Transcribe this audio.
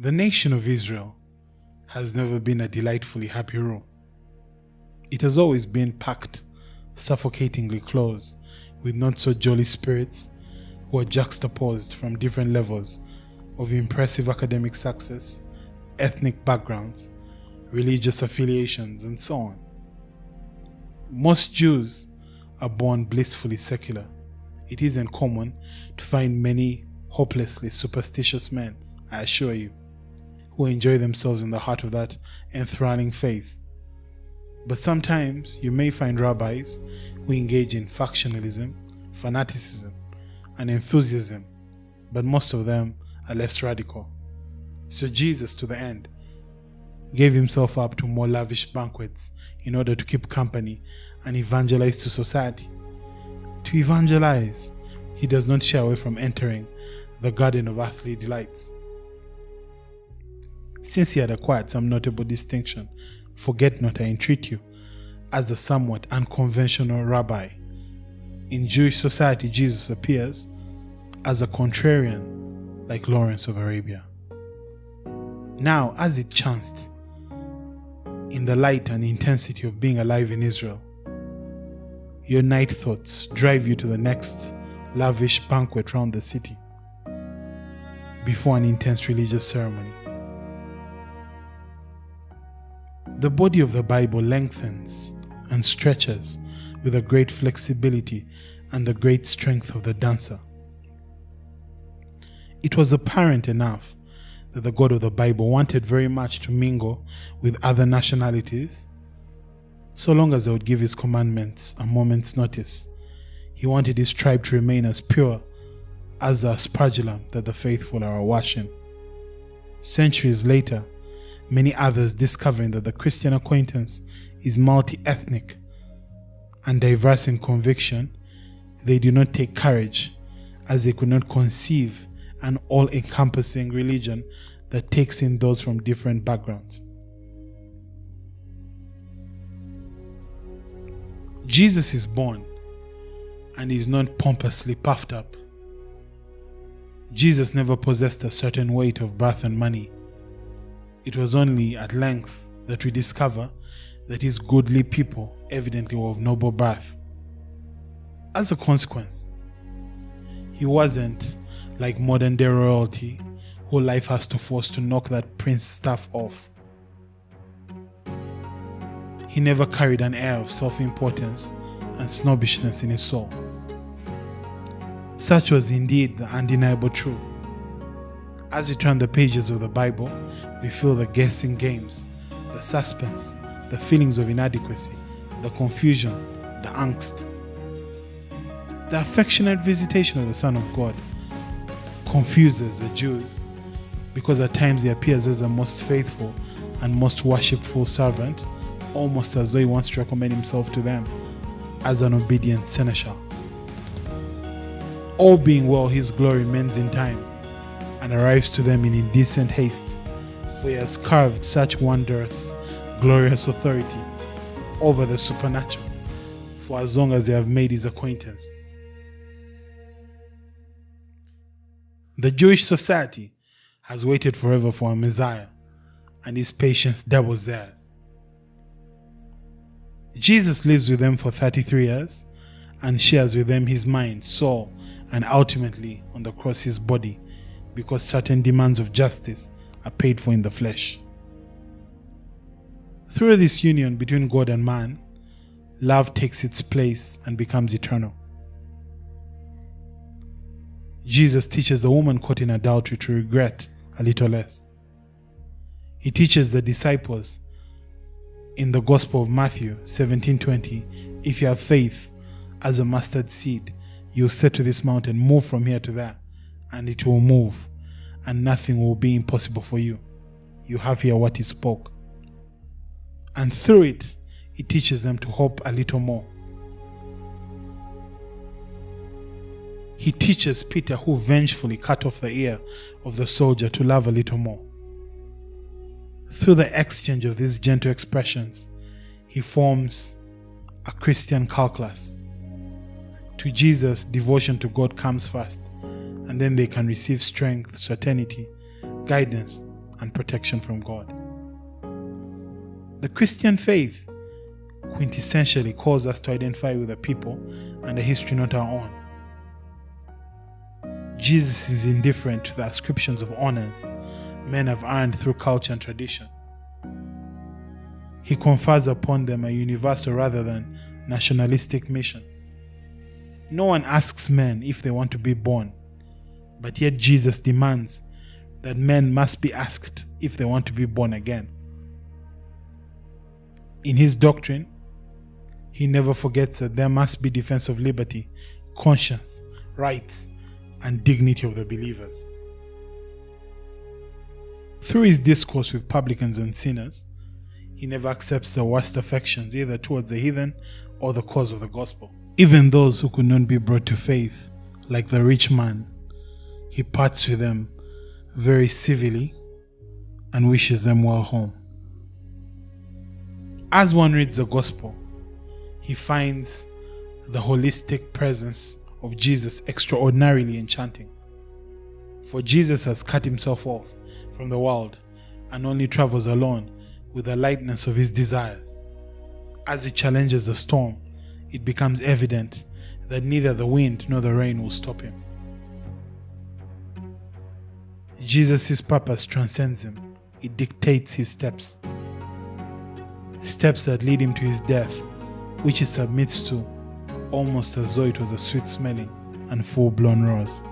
The nation of Israel has never been a delightfully happy room. It has always been packed suffocatingly close with not so jolly spirits who are juxtaposed from different levels of impressive academic success, ethnic backgrounds, religious affiliations, and so on. Most Jews are born blissfully secular. It isn't common to find many hopelessly superstitious men, I assure you, who enjoy themselves in the heart of that enthralling faith. But sometimes you may find rabbis who engage in factionalism, fanaticism, and enthusiasm, but most of them are less radical. So Jesus, to the end, gave himself up to more lavish banquets in order to keep company and evangelize to society. To evangelize, he does not shy away from entering the garden of earthly delights. Since he had acquired some notable distinction, forget not I entreat you, as a somewhat unconventional rabbi. In Jewish society, Jesus appears as a contrarian like Lawrence of Arabia. Now, as it chanced, in the light and intensity of being alive in Israel, your night thoughts drive you to the next lavish banquet round the city before an intense religious ceremony. The body of the Bible lengthens and stretches with a great flexibility and the great strength of the dancer. It was apparent enough that the God of the Bible wanted very much to mingle with other nationalities, so long as they would give his commandments a moment's notice. He wanted his tribe to remain as pure as the aspergillum that the faithful are awash in. Centuries later, many others discovering that the Christian acquaintance is multi-ethnic and diverse in conviction, they do not take courage, as they could not conceive an all-encompassing religion that takes in those from different backgrounds. Jesus is born and is not pompously puffed up. Jesus never possessed a certain weight of birth and money. It was only at length that we discover that his goodly people evidently were of noble birth. As a consequence, he wasn't like modern day royalty who life has to force to knock that prince staff off. He never carried an air of self-importance and snobbishness in his soul. Such was indeed the undeniable truth. As we turn the pages of the Bible, we feel the guessing games, the suspense, the feelings of inadequacy, the confusion, the angst. The affectionate visitation of the Son of God confuses the Jews because at times he appears as a most faithful and most worshipful servant, almost as though he wants to recommend himself to them as an obedient seneschal. All being well, his glory mends in time and arrives to them in indecent haste, for he has carved such wondrous, glorious authority over the supernatural for as long as they have made his acquaintance. The Jewish society has waited forever for a Messiah, and his patience doubles theirs. Jesus lives with them for 33 years and shares with them his mind, soul, and ultimately on the cross his body, because certain demands of justice are paid for in the flesh. Through this union between God and man, love takes its place and becomes eternal. Jesus teaches the woman caught in adultery to regret a little less. He teaches the disciples in the Gospel of Matthew 17:20, if you have faith as a mustard seed, you will say to this mountain, move from here to there, and it will move, and nothing will be impossible for you. You have here what he spoke. And through it, he teaches them to hope a little more. He teaches Peter, who vengefully cut off the ear of the soldier, to love a little more. Through the exchange of these gentle expressions, he forms a Christian calculus. To Jesus, devotion to God comes first, and then they can receive strength, certainty, guidance, and protection from God. The Christian faith quintessentially calls us to identify with a people and a history not our own. Jesus is indifferent to the ascriptions of honors men have earned through culture and tradition. He confers upon them a universal rather than nationalistic mission. No one asks men if they want to be born, but yet Jesus demands that men must be asked if they want to be born again. In his doctrine, he never forgets that there must be defense of liberty, conscience, rights, and dignity of the believers. Through his discourse with publicans and sinners, he never accepts the worst affections either towards the heathen or the cause of the gospel. Even those who could not be brought to faith, like the rich man, he parts with them very civilly and wishes them well home. As one reads the gospel, he finds the holistic presence of Jesus extraordinarily enchanting. For Jesus has cut himself off from the world and only travels alone with the lightness of his desires. As he challenges the storm, it becomes evident that neither the wind nor the rain will stop him. Jesus' purpose transcends him. It dictates his steps. Steps that lead him to his death, which he submits to almost as though it was a sweet-smelling and full-blown rose.